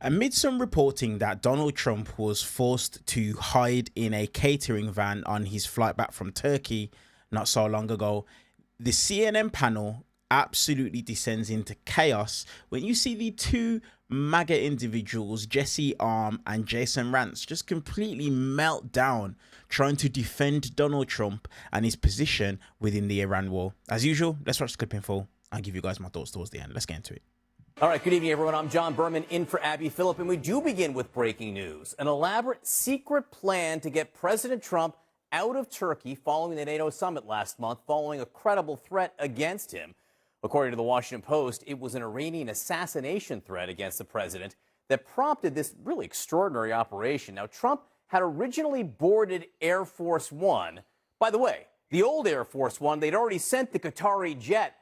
Amid some reporting that Donald Trump was forced to hide in a catering van on his flight back from Turkey not so long ago, the CNN panel absolutely descends into chaos when you see the two MAGA individuals, Jesse Arm and Jason Rantz, just completely melt down trying to defend Donald Trump and his position within the Iran war. As usual, let's watch the clip in full. I'll give you guys my thoughts towards the end. Let's get into it. All right, good evening, everyone. I'm John Berman in for Abby Phillip, and we do begin with breaking news. An elaborate secret plan to get President Trump out of Turkey following the NATO summit last month, following a credible threat against him. According to the Washington Post, it was an Iranian assassination threat against the president that prompted this really extraordinary operation. Now, Trump had originally boarded Air Force One. By the way, the old Air Force One, they'd already sent the Qatari jet,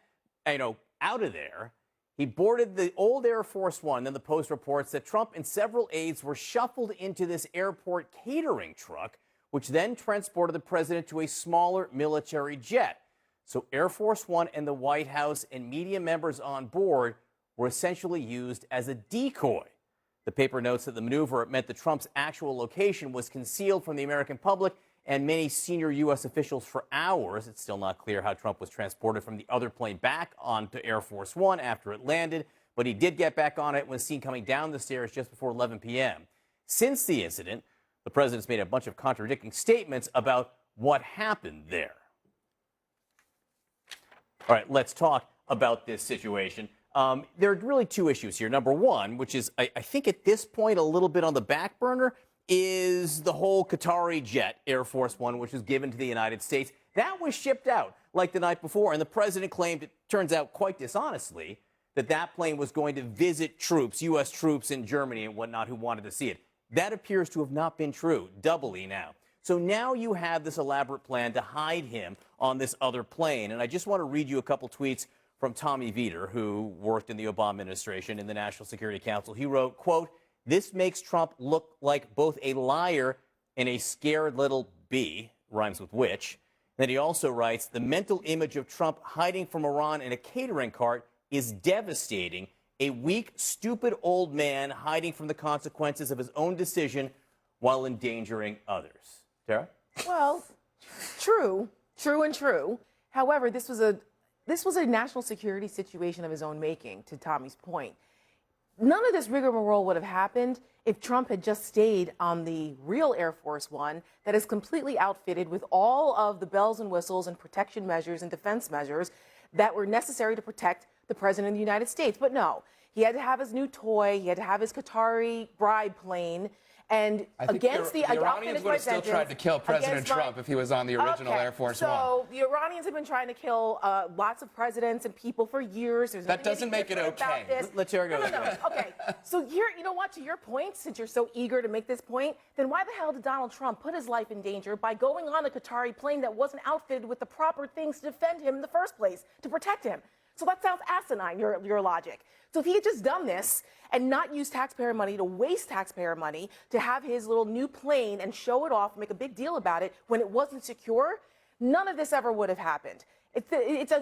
out of there. He boarded the old Air Force One. Then the Post reports that Trump and several aides were shuffled into this airport catering truck, which then transported the president to a smaller military jet. So Air Force One and the White House and media members on board were essentially used as a decoy. The paper notes that the maneuver meant that Trump's actual location was concealed from the American public and many senior U.S. officials for hours. It's still not clear how Trump was transported from the other plane back onto Air Force One after it landed, but he did get back on it when seen coming down the stairs just before 11 p.m. Since the incident, the president's made a bunch of contradicting statements about what happened there. All right, let's talk about this situation. There are really two issues here. Number one, which is, I think at this point a little bit on the back burner, is the whole Qatari jet, Air Force One, which was given to the United States. That was shipped out like the night before, and the president claimed, it turns out quite dishonestly, that that plane was going to visit troops, U.S. troops in Germany and whatnot who wanted to see it. That appears to have not been true, doubly now. So now you have this elaborate plan to hide him on this other plane. And I just want to read you a couple tweets from Tommy Vietor, who worked in the Obama administration in the National Security Council. He wrote, quote, "This makes Trump look like both a liar and a scared little bee," rhymes with witch. Then he also writes, "The mental image of Trump hiding from Iran in a catering cart is devastating. A weak, stupid old man hiding from the consequences of his own decision while endangering others." Tara? Well, true. However, this was a national security situation of his own making, to Tommy's point. None of this rigmarole would have happened if Trump had just stayed on the real Air Force One that is completely outfitted with all of the bells and whistles and protection measures and defense measures that were necessary to protect the president of the United States. But no, he had to have his new toy, he had to have his Qatari bride plane, and against the Iranians would have still tried to kill President Trump if he was on the original Air Force One. So the Iranians have been trying to kill lots of presidents and people for years. That doesn't make it okay. Let Tara go. No. Okay. So here, you know what? To your point, since you're so eager to make this point, then why the hell did Donald Trump put his life in danger by going on a Qatari plane that wasn't outfitted with the proper things to defend him in the first place, to protect him? So that sounds asinine, your logic. So if he had just done this and not used taxpayer money to waste taxpayer money to have his little new plane and show it off, make a big deal about it when it wasn't secure, none of this ever would have happened. It's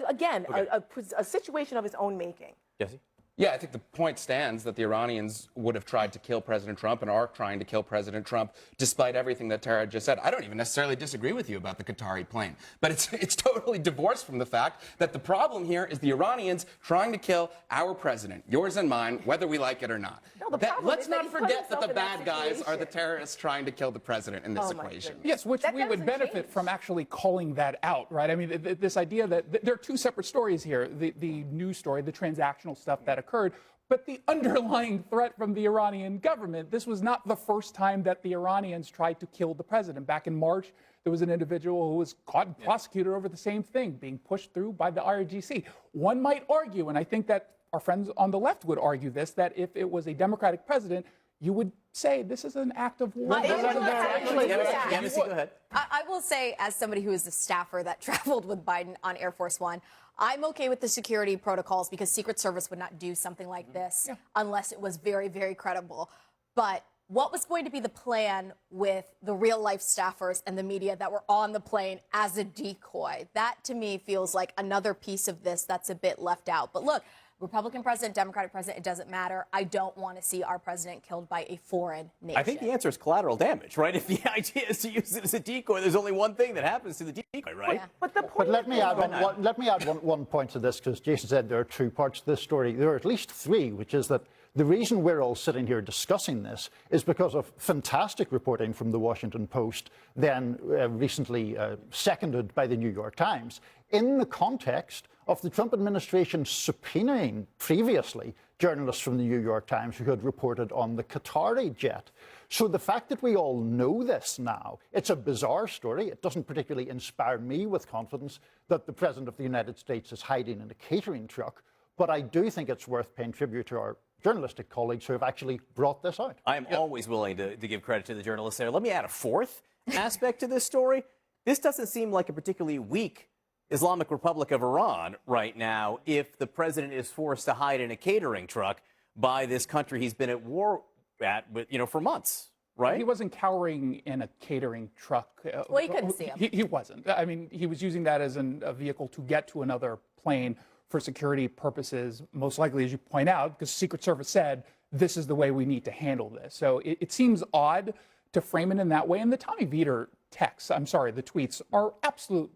a situation of his own making. Jesse? Yeah, I think the point stands that the Iranians would have tried to kill President Trump and are trying to kill President Trump despite everything that Tara just said. I don't even necessarily disagree with you about the Qatari plane, but it's totally divorced from the fact that the problem here is the Iranians trying to kill our president, yours and mine, whether we like it or not. No, let's not forget that the bad guys are the terrorists trying to kill the president in this equation. Yes, which we would benefit from actually calling that out, right? I mean, this idea that there are two separate stories here, the news story, the transactional stuff that occurred, but the underlying threat from the Iranian government. This was not the first time that the Iranians tried to kill the president. Back in March, there was an individual who was caught and prosecuted over the same thing, being pushed through by the IRGC. One might argue, and I think that our friends on the left would argue this, that if it was a Democratic president, you would say this is an act of war. Go ahead. I will say, as somebody who is a staffer that traveled with Biden on Air Force One, I'm okay with the security protocols because Secret Service would not do something like this unless it was very, very credible. But what was going to be the plan with the real-life staffers and the media that were on the plane as a decoy? That, to me, feels like another piece of this that's a bit left out. But look, Republican president, Democratic president, it doesn't matter. I don't want to see our president killed by a foreign nation. I think the answer is collateral damage, right? If the idea is to use it as a decoy, there's only one thing that happens to the decoy, right? Yeah. But the point Let me add is- one point to this, because Jason said there are two parts to this story. There are at least three, which is that the reason we're all sitting here discussing this is because of fantastic reporting from the Washington Post, then recently seconded by the New York Times, in the context of the Trump administration subpoenaing previously journalists from the New York Times who had reported on the Qatari jet. So the fact that we all know this now, it's a bizarre story. It doesn't particularly inspire me with confidence that the President of the United States is hiding in a catering truck. But I do think it's worth paying tribute to our journalistic colleagues who have actually brought this out. I am always willing to give credit to the journalists there. Let me add a fourth aspect to this story. This doesn't seem like a particularly weak Islamic Republic of Iran right now if the president is forced to hide in a catering truck by this country he's been at war for months, right? He wasn't cowering in a catering truck. Well, you couldn't see him. He wasn't. I mean, he was using that as a vehicle to get to another plane for security purposes, most likely, as you point out, because Secret Service said, this is the way we need to handle this. So it seems odd to frame it in that way. And the Tommy Vietor the tweets are absolute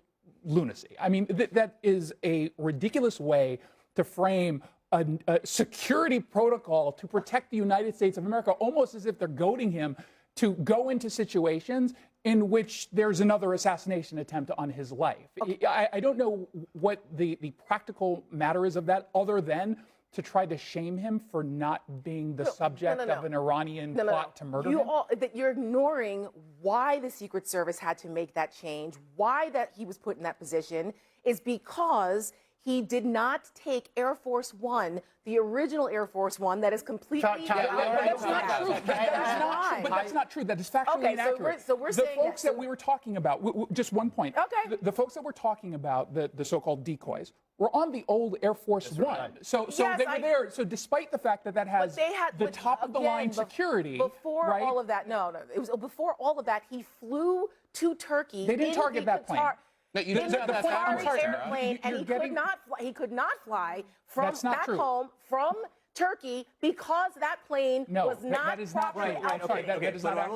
lunacy. I mean, that is a ridiculous way to frame a security protocol to protect the United States of America, almost as if they're goading him to go into situations in which there's another assassination attempt on his life. Okay. I don't know what the practical matter is of that, other than to try to shame him for not being the subject of an Iranian plot to murder him. You're ignoring why the Secret Service had to make that change, why that he was put in that position, is because he did not take Air Force One, the original Air Force One that is completely... That's not true. But that's not true. That is factually inaccurate. So we're the saying folks that we were talking about, just one point. Okay. The folks that we're talking about, the so-called decoys, were on the old Air Force One. Right. So yes, they were there. So despite the fact that has the top-of-the-line security... Before all of that, it was before all of that, he flew to Turkey. They didn't target that plane. No, you didn't. The Qatari airplane, and he could not fly from back home from Turkey because that plane was not. That is not right. That is not. I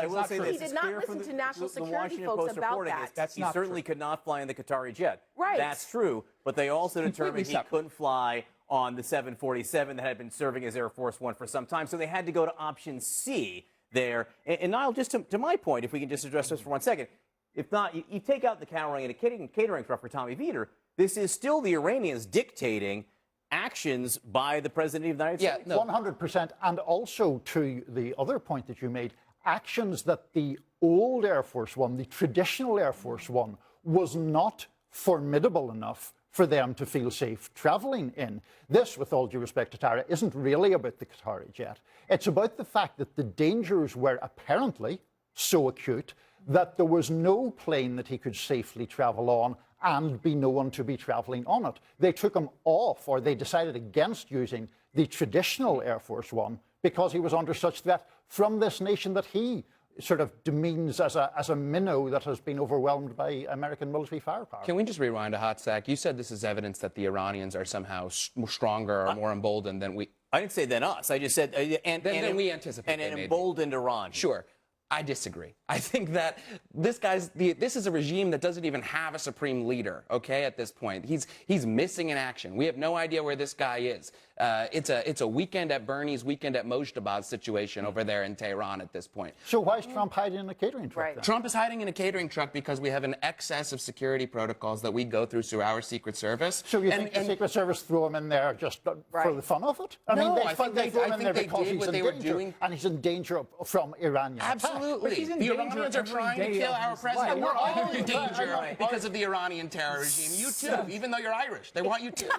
will say this. He did not listen to national security folks about that. He certainly could not fly in the Qatari jet. Right. That's true. But they also determined he couldn't fly on the 747 that had been serving as Air Force One for some time. So they had to go to option C there. And Niall, just to my point, if we can just address this for 1 second. If not, you take out the cowering and a catering truck for Tommy Vietor, this is still the Iranians dictating actions by the President of the United States. Yeah, 100%. And also to the other point that you made, actions that the old Air Force One, the traditional Air Force One, was not formidable enough for them to feel safe traveling in. This, with all due respect to Tara, isn't really about the Qatari jet. It's about the fact that the dangers were apparently so acute that there was no plane that he could safely travel on and be known to be traveling on it. They took him off, or they decided against using the traditional Air Force One because he was under such threat from this nation that he sort of demeans as a minnow that has been overwhelmed by American military firepower. Can we just rewind a hot sec? You said this is evidence that the Iranians are somehow stronger or more emboldened than we... I didn't say than us. I just said... Than we anticipate. And an emboldened Iran. Sure. I disagree. I think that this is a regime that doesn't even have a supreme leader, okay, at this point. He's missing in action. We have no idea where this guy is. It's a weekend at Bernie's, weekend at Mojtabad situation over there in Tehran at this point. So why is Trump hiding in a catering truck? Right. Trump is hiding in a catering truck because we have an excess of security protocols that we go through our Secret Service. So you think the Secret Service threw him in there just for the fun of it? I think they threw him in there because he's in danger, and he's in danger from Iranian attack. Absolutely. The Iranians are trying to kill our president. We're all in danger because of the Iranian terror regime. You too, even though you're Irish. They want you too.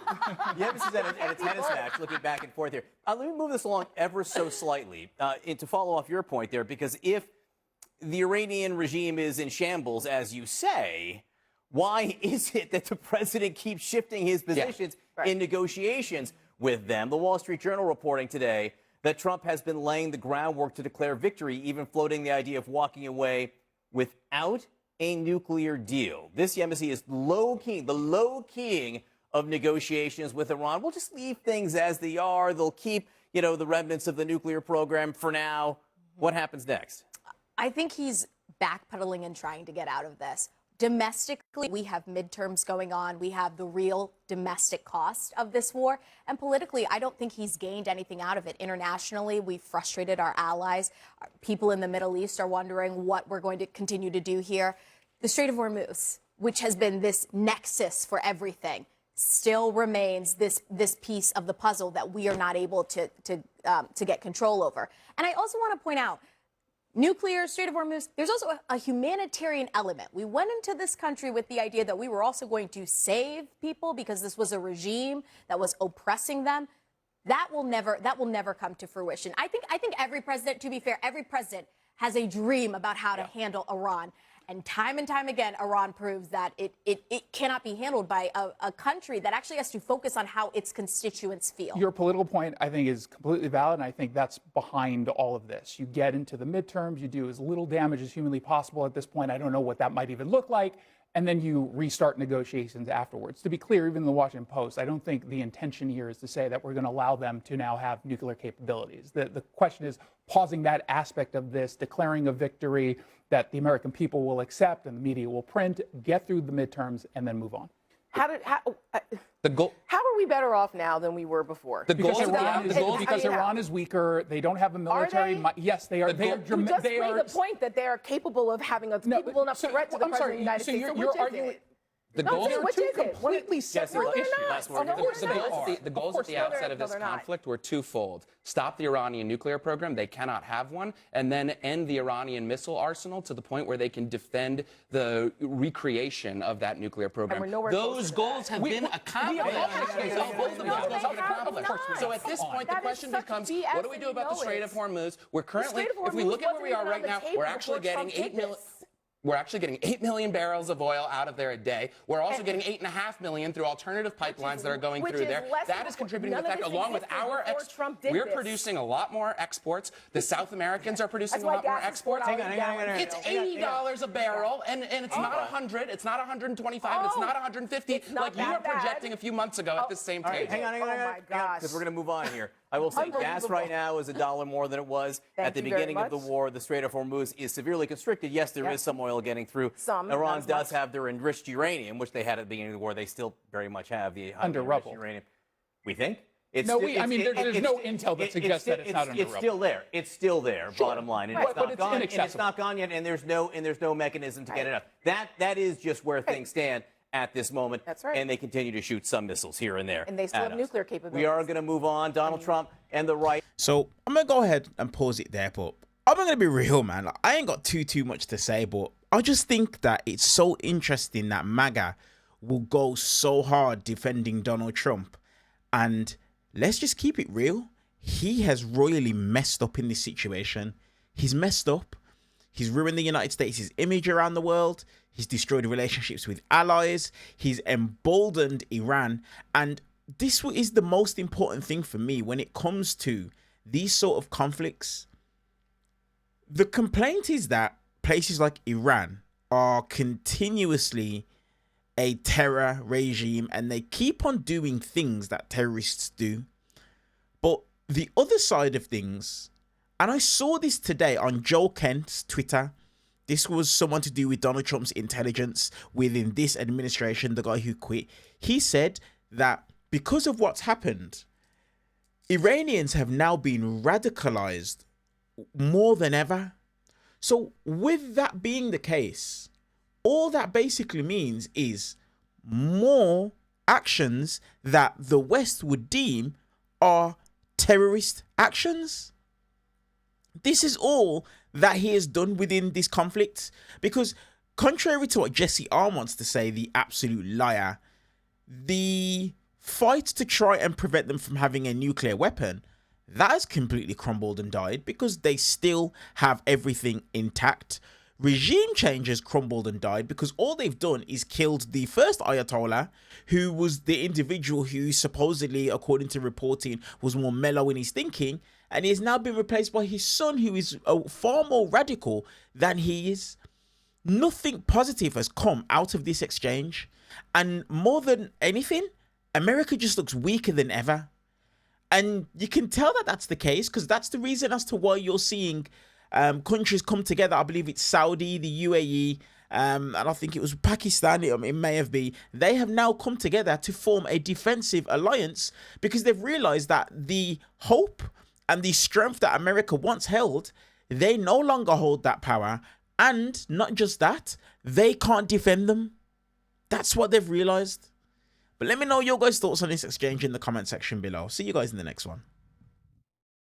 Yeah, this is at a tennis match, looking back and forth here. Let me move this along ever so slightly to follow off your point there, because if the Iranian regime is in shambles, as you say, why is it that the president keeps shifting his positions in negotiations with them? The Wall Street Journal reporting today that Trump has been laying the groundwork to declare victory, even floating the idea of walking away without a nuclear deal. This, Yemisi, is the low-keying of negotiations with Iran. We'll just leave things as they are. They'll keep, the remnants of the nuclear program for now. What happens next? I think he's backpedaling and trying to get out of this. Domestically, we have midterms going on. We have the real domestic cost of this war. And politically, I don't think he's gained anything out of it. Internationally, we've frustrated our allies. People in the Middle East are wondering what we're going to continue to do here. The Strait of Hormuz, which has been this nexus for everything, still remains this piece of the puzzle that we are not able to get control over. And I also want to point out, nuclear, Strait of Hormuz, there's also a humanitarian element. We went into this country with the idea that we were also going to save people because this was a regime that was oppressing them. That will never come to fruition. I think every president, to be fair, every president has a dream about how to handle Iran. And time again, Iran proves that it cannot be handled by a country that actually has to focus on how its constituents feel. Your political point, I think, is completely valid, and I think that's behind all of this. You get into the midterms, you do as little damage as humanly possible at this point. I don't know what that might even look like. And then you restart negotiations afterwards. To be clear, even in the Washington Post, I don't think the intention here is to say that we're going to allow them to now have nuclear capabilities. The question is pausing that aspect of this, declaring a victory that the American people will accept and the media will print, get through the midterms, and then move on. How are we better off now than we were before? Because Iran is weaker. They don't have a military. Yes, they are. You just made the point that they are capable of having a capable enough threat to the president of the United States. You're arguing. The goals are two completely separate issues. The goals at the outset of this conflict were twofold. Stop the Iranian nuclear program. They cannot have one. And then end the Iranian missile arsenal to the point where they can defend the recreation of that nuclear program. Those goals have been accomplished. So at this point, the question becomes, what do we do about the Strait of Hormuz? We're currently, if we look at where we are right now, we're actually getting 8 million barrels of oil out of there a day. We're also getting 8.5 million through alternative pipelines that are going through there. That is contributing to the fact, along with our we're producing a lot more exports. The South Americans are producing a lot more exports. Hang on. It's $80 a barrel, and it's not 100. It's not 125. It's not 150 like you were projecting a few months ago at this same page. Hang on. Oh my gosh. Because we're going to move on here. I will say gas right now is $1 more than it was at the beginning of the war. The Strait of Hormuz is severely constricted. Yes, there is some oil getting through. Iran does have their enriched uranium, which they had at the beginning of the war. They still very much have the under rubble uranium. We think? There's no intel that suggests that it's not under rubble. It's still there. It's still there. Sure. Bottom line, and it's not gone yet. And there's no mechanism to get it up. That is just where things stand at this moment. That's right. And they continue to shoot some missiles here and there. And they still have nuclear capabilities. We are going to move on. Donald Trump and the right. So I'm going to go ahead and pause it there, but I'm going to be real, man. Like, I ain't got too much to say, but I just think that it's so interesting that MAGA will go so hard defending Donald Trump. And let's just keep it real. He has royally messed up in this situation. He's messed up. He's ruined the United States' image around the world. He's destroyed relationships with allies. He's emboldened Iran. And this is the most important thing for me when it comes to these sort of conflicts. The complaint is that places like Iran are continuously a terror regime and they keep on doing things that terrorists do. But the other side of things, and I saw this today on Joe Kent's Twitter. This was someone to do with Donald Trump's intelligence within this administration, the guy who quit. He said that because of what's happened, Iranians have now been radicalized more than ever. So with that being the case, all that basically means is more actions that the West would deem are terrorist actions. This is all that he has done within this conflict, because contrary to what Jesse Arm wants to say, the absolute liar, the fight to try and prevent them from having a nuclear weapon, that has completely crumbled and died because they still have everything intact. Regime change has crumbled and died because all they've done is killed the first Ayatollah, who was the individual who supposedly, according to reporting, was more mellow in his thinking, and he has now been replaced by his son, who is far more radical than he is. Nothing positive has come out of this exchange, and more than anything, America just looks weaker than ever. And you can tell that that's the case, because that's the reason as to why you're seeing countries come together. I believe it's Saudi, the UAE, and I think it was Pakistan, it may have been. They have now come together to form a defensive alliance because they've realized that the hope and the strength that America once held, they no longer hold that power. And not just that, they can't defend them. That's what they've realized. But let me know your guys' thoughts on this exchange in the comment section below. See you guys in the next one.